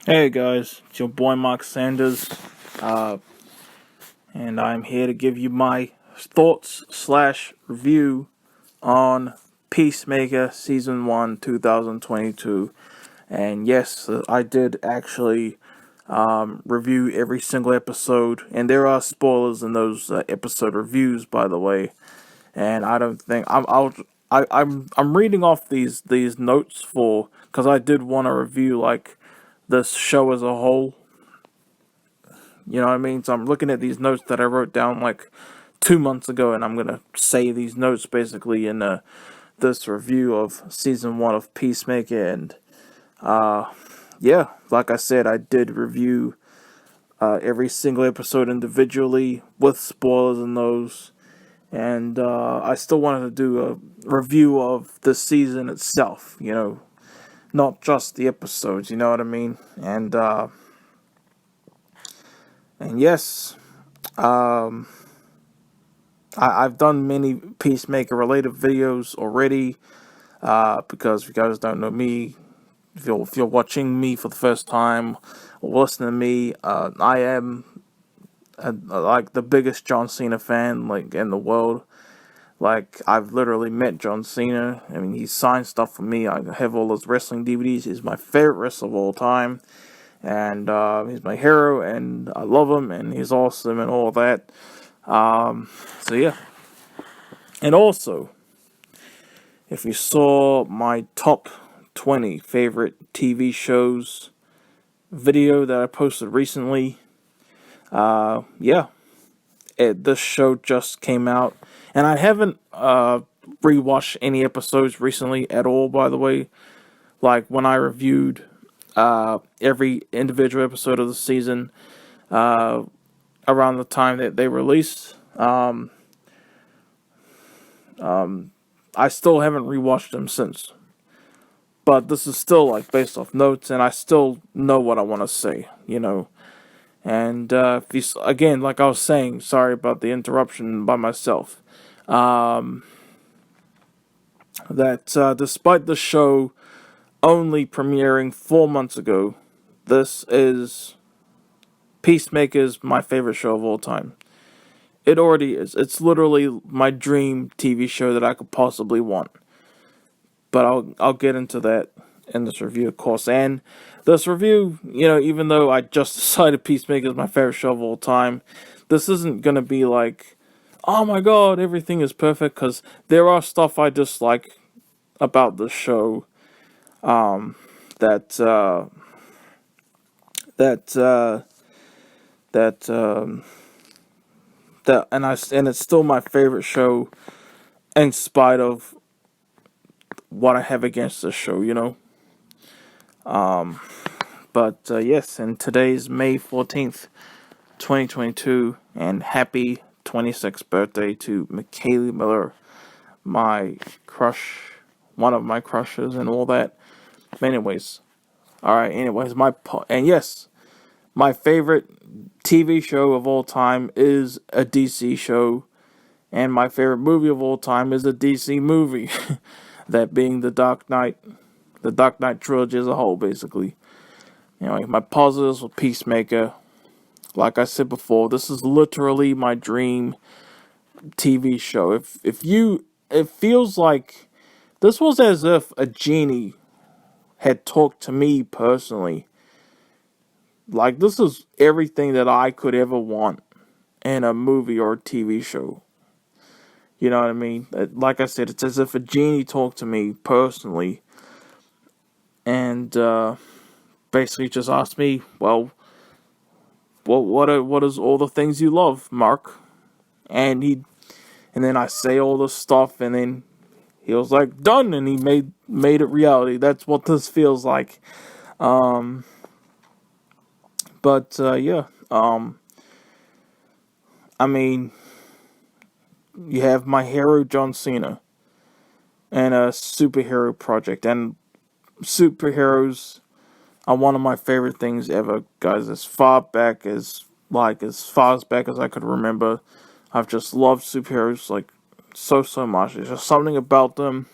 Hey guys, it's your boy Mark Sanders, uh, and I'm here to give you my thoughts slash review on Peacemaker Season 1 2022. And yes, I did actually review every single episode, and there are spoilers in those episode reviews, by the way. And I don't think I'm reading off these notes for because I did want to review like this show as a whole. You know what I mean? So I'm looking at these notes that I wrote down like 2 months ago, and I'm gonna say these notes basically in this review of season 1 of Peacemaker. And yeah, like I said, I did review every single episode individually with spoilers in those, and I still wanted to do a review of the season itself. Not just the episodes. You know what I mean? And yes. Um, I've done many Peacemaker related videos already. Because if you guys don't know me, if you're watching me for the first time or listening to me, I am like the biggest John Cena fan like in the world. Like I've literally met John Cena. I mean, he signed stuff for me. I have all his wrestling DVDs. He's my favorite wrestler of all time, and he's my hero, and I love him, and he's awesome, and all that. So yeah, and also, if you saw my top 20 favorite TV shows video that I posted recently, yeah, this show just came out. And I haven't rewatched any episodes recently at all, by the way. Like when I reviewed every individual episode of the season around the time that they released. I still haven't rewatched them since. But this is still like based off notes, and I still know what I want to say. And if you, again, like I was saying, sorry about the interruption by myself. That despite the show only premiering 4 months ago, this is Peacemaker's my favorite show of all time. It already is. It's literally my dream TV show that I could possibly want. But I'll get into that in this review, of course. And this review, even though I just decided Peacemaker is my favorite show of all time, this isn't gonna be like, oh my god, everything is perfect, because there are stuff I dislike about the show. That that that that and it's still my favorite show in spite of what I have against the show. But yes, and today's May 14th, 2022, and happy 26th birthday to McKaylee Miller, my crush, one of my crushes, and all that. But anyways, alright, and yes, my favorite TV show of all time is a DC show, and my favorite movie of all time is a DC movie, that being the Dark Knight trilogy as a whole, basically. Anyway, my positives with Peacemaker. Like I said before, this is literally my dream TV show. It feels like this was as if a genie had talked to me personally. Like this is everything that I could ever want in a movie or a TV show. You know what I mean? Like I said, it's as if a genie talked to me personally, and basically just asked me, well, what is all the things you love, Mark? And then I say all this stuff, and then he was like, done, and he made it reality. That's what this feels like. But yeah, I mean, you have my hero John Cena and a superhero project, and superheroes are one of my favorite things ever, guys. As far as back as I could remember, I've just loved superheroes like so much. There's just something about them.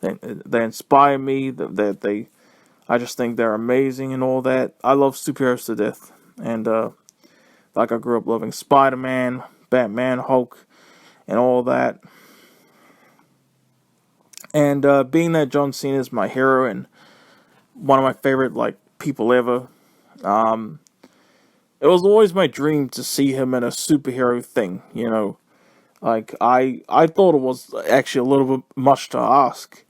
They inspire me. That they I just think they're amazing and all that. I love superheroes to death. And, like, I grew up loving Spider-Man, Batman, Hulk, and all that. And, being that John Cena is my hero and one of my favorite, like, people ever, it was always my dream to see him in a superhero thing, you know. Like, I thought it was actually a little bit much to ask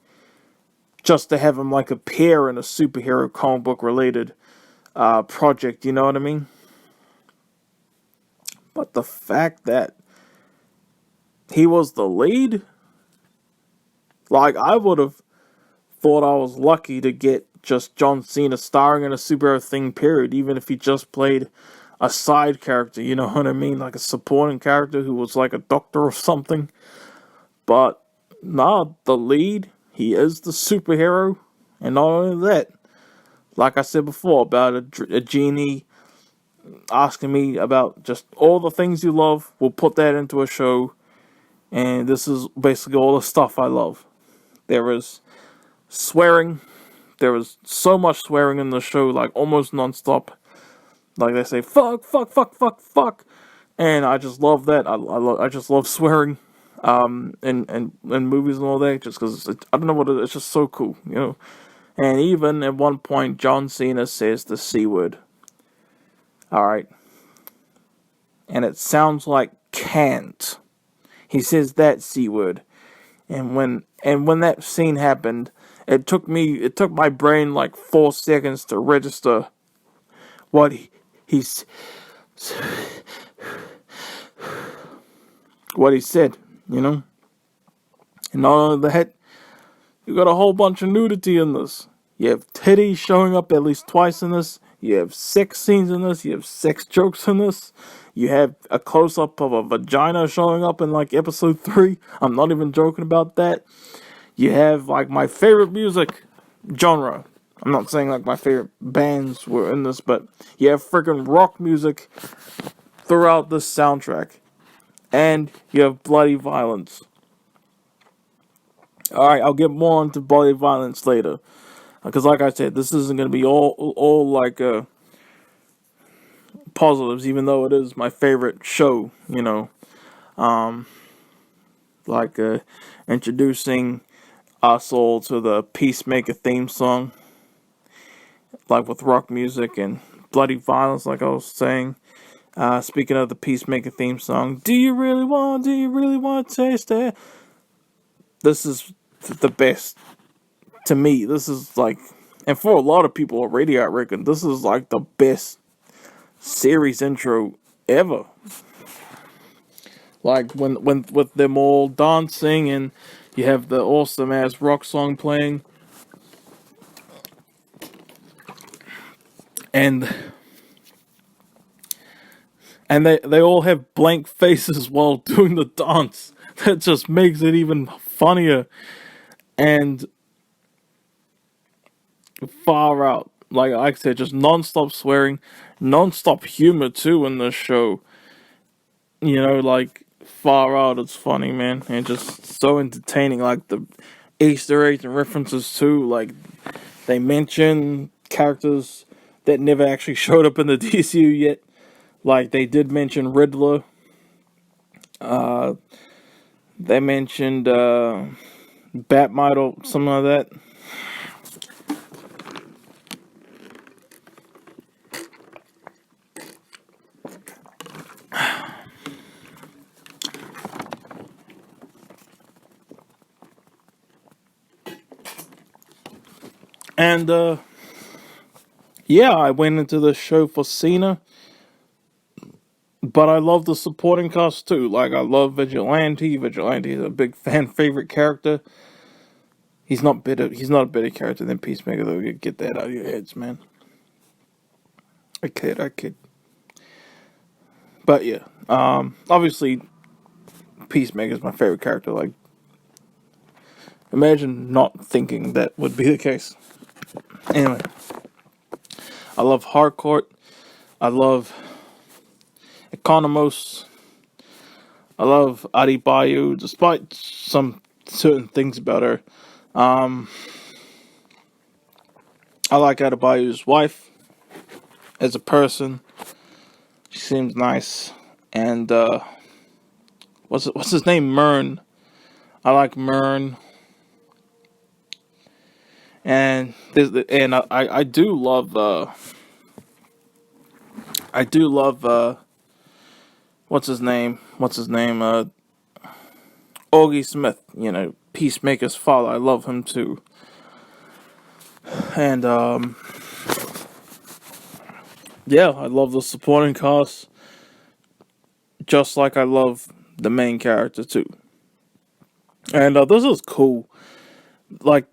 just to have him, like, appear in a superhero comic book related project, you know what I mean? But the fact that he was the lead, like, I would have thought I was lucky to get just John Cena starring in a superhero thing, period, even if he just played a side character, you know what I mean? Like a supporting character who was like a doctor or something. But, nah, the lead, he is the superhero. And not only that, like I said before, about a genie asking me about just all the things you love, we'll put that into a show. And this is basically all the stuff I love. There is swearing. There is so much swearing in the show, like almost nonstop. Like they say, fuck, fuck, fuck, fuck, fuck. And I just love that. I just love swearing. In movies and all that, just because I don't know what it's just so cool, you know. And even at one point, John Cena says the C word. Alright. And it sounds like can't. He says that C word. And when that scene happened, it took my brain like 4 seconds to register what what he said, you know? And not only that, you got a whole bunch of nudity in this. You have titties showing up at least twice in this. You have sex scenes in this. You have sex jokes in this. You have a close-up of a vagina showing up in, like, episode 3. I'm not even joking about that. You have, like, my favorite music genre. I'm not saying, like, my favorite bands were in this, but you have freaking rock music throughout this soundtrack. And you have bloody violence. Alright, I'll get more into bloody violence later. Because like I said, this isn't going to be all like, positives, even though it is my favorite show, you know. Like, introducing us all to the Peacemaker theme song. Like with rock music and bloody violence, like I was saying. Speaking of the Peacemaker theme song, do you really want to taste it? This is the best. To me, this is like, and for a lot of people already, I reckon, this is like the best series intro ever. Like when with them all dancing and you have the awesome ass rock song playing, and they all have blank faces while doing the dance. That just makes it even funnier and far out. Like I said, just non-stop swearing, non-stop humor too in this show. You know, like far out, it's funny, man, and just so entertaining. Like the Easter eggs and references too. Like they mention characters that never actually showed up in the DCU yet. Like they did mention Riddler. They mentioned Batmite or something like that. And yeah, I went into the show for Cena, but I love the supporting cast too. Like I love Vigilante. Vigilante is a big fan favorite character. He's not bitter. He's not a better character than Peacemaker, though. Get that out of your heads, man. I kid. But yeah, obviously, Peacemaker is my favorite character. Like, imagine not thinking that would be the case. Anyway, I love Harcourt. I love Economos. I love Adebayo, despite some certain things about her. I like Adebayo's wife as a person. She seems nice. And what's his name? Mern. I like Mern. And I do love what's his name? Augie Smith. Peacemaker's father. I love him too. And yeah, I love the supporting cast, just like I love the main character too. And this is cool. Like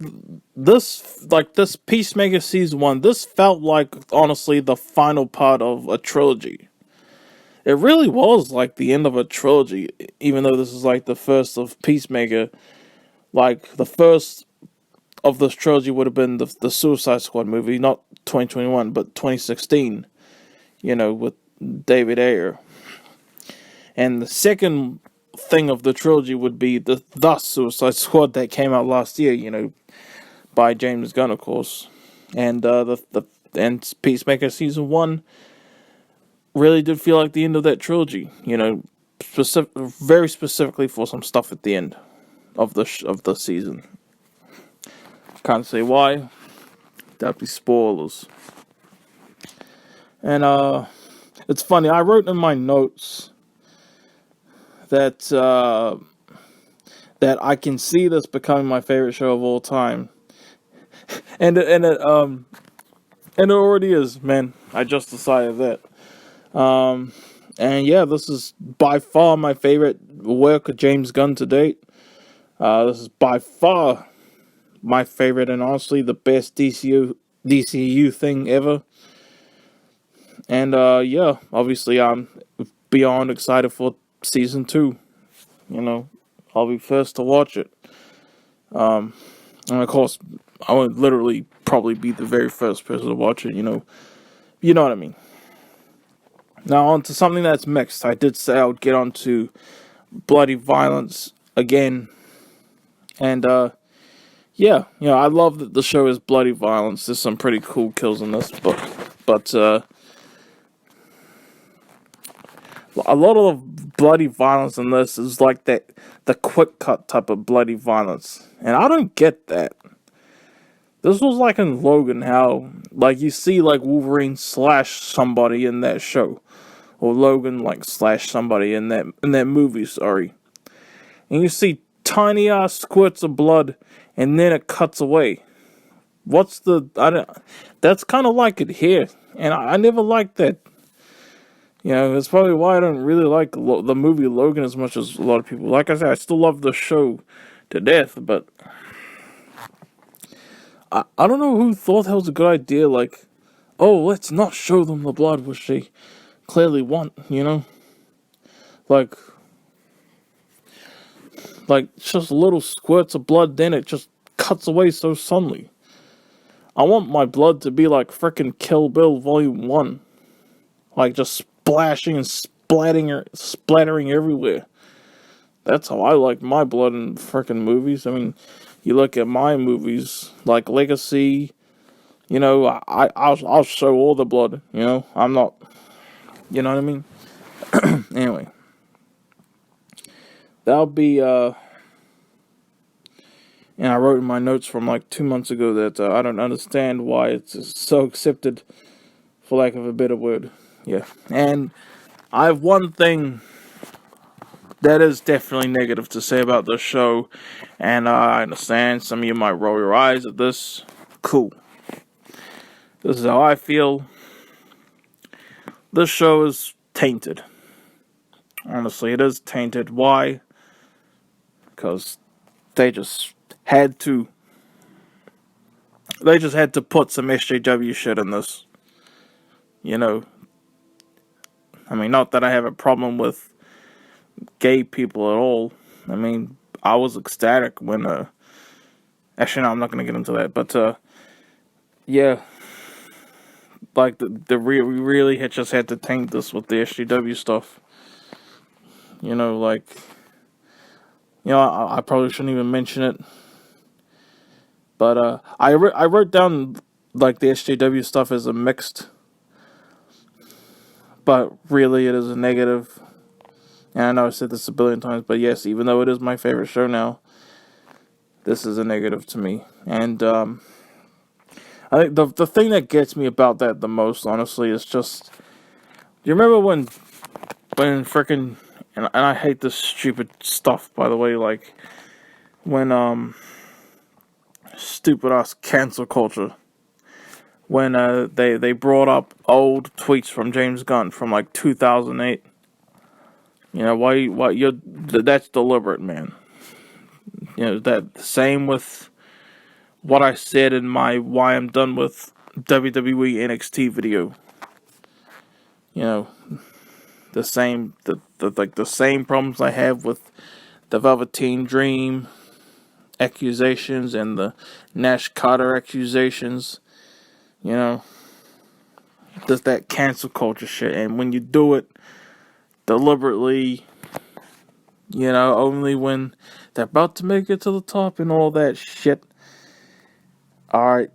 this Peacemaker season 1. This felt like honestly the final part of a trilogy. It really was like the end of a trilogy, even though this is like the first of Peacemaker. Like the first of this trilogy would have been the Suicide Squad movie, not 2021, but 2016. With David Ayer. And the second thing of the trilogy would be the Suicide Squad that came out last year, by James Gunn, of course. And and Peacemaker season 1 really did feel like the end of that trilogy, very specifically for some stuff at the end of the season. Can't say why. That'd be spoilers. And it's funny. I wrote in my notes that that I can see this becoming my favorite show of all time, and it already is, man. I just decided that. And yeah, this is by far my favorite work of James Gunn to date. This is by far my favorite, and honestly the best DCU thing ever. And yeah, obviously I'm beyond excited for season 2. I'll be first to watch it. And of course, I would literally probably be the very first person to watch it. You know what I mean. Now on to something that's mixed. I did say I would get onto bloody violence again, and yeah, I love that the show is bloody violence. There's some pretty cool kills in this book, but a lot of the bloody violence in this is like the quick cut type of bloody violence, and I don't get that. This was like in Logan, how like you see like Wolverine slash somebody in that show, or Logan like slash somebody in that movie. Sorry, and you see tiny ass squirts of blood, and then it cuts away. That's kind of like it here, and I never liked that. That's probably why I don't really like the movie Logan as much as a lot of people. Like I said, I still love the show to death, but I don't know who thought that was a good idea. Like, oh, let's not show them the blood, which they clearly want, Like just little squirts of blood, then it just cuts away so suddenly. I want my blood to be like frickin' Kill Bill Volume 1. Like, just splashing and splattering everywhere. That's how I like my blood in frickin' movies. I mean, you look at my movies, like Legacy, I'll show all the blood, I'm not, you know what I mean? Anyway. That'll be, and I wrote in my notes from like 2 months ago that I don't understand why it's so accepted, for lack of a better word. Yeah. And I have one thing that is definitely negative to say about this show, and I understand some of you might roll your eyes at this. Cool. This is how I feel. This show is tainted. Honestly, it is tainted. Why? Because they just had to put some SJW shit in this. I mean, not that I have a problem with gay people at all. I mean, I was ecstatic when, actually, no, I'm not going to get into that, but, yeah, like, we really just had to taint this with the SJW stuff. I probably shouldn't even mention it, but, I wrote down like the SJW stuff is a mixed, but really it is a negative. And I know I said this a billion times, but yes, even though it is my favorite show now, this is a negative to me. And I think the thing that gets me about that the most, honestly, is just, you remember when frickin', and I hate this stupid stuff, by the way, like when stupid ass cancel culture, when they brought up old tweets from James Gunn from like 2008. You know, why that's deliberate, man. You know, that same with what I said in my why I'm done with WWE NXT video. You know, the same the same problems I have with the Velveteen Dream accusations and the Nash Carter accusations. You know, just that cancel culture shit. And when you do it deliberately, you know, only when they're about to make it to the top and all that shit. Alright,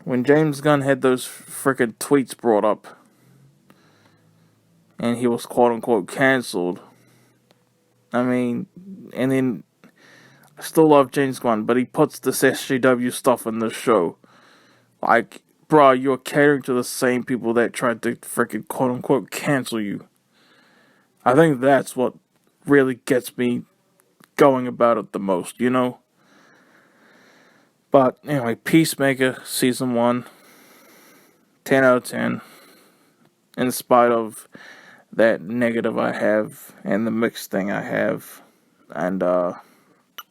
when James Gunn had those freaking tweets brought up, and he was quote unquote cancelled, I mean, and then, I still love James Gunn, but he puts this SJW stuff in the show. Like, bro, you're catering to the same people that tried to freaking quote unquote cancel you. I think that's what really gets me going about it the most, you know? But anyway, Peacemaker season 1, 10 out of 10. In spite of that negative I have and the mixed thing I have. And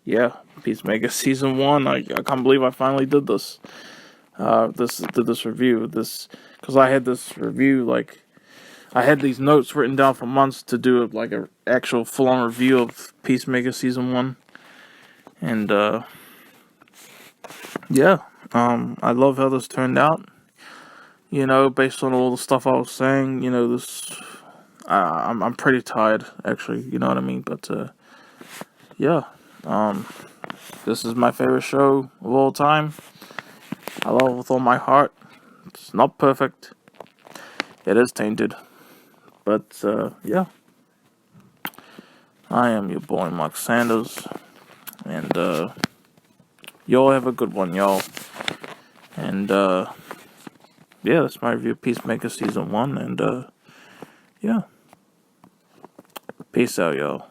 yeah, Peacemaker season 1. I can't believe I finally did this. Did this review. Because I had this review, like, I had these notes written down for months to do like an actual full-on review of Peacemaker season 1. And yeah, I love how this turned out. You know, based on all the stuff I was saying, you know, I'm pretty tired, actually, you know what I mean, but, yeah, this is my favorite show of all time. I love it with all my heart. It's not perfect. It is tainted. But, yeah. I am your boy, Mark Sanders, and, y'all have a good one, y'all. And, yeah, that's my review of Peacemaker Season 1, and, yeah. Peace out, y'all.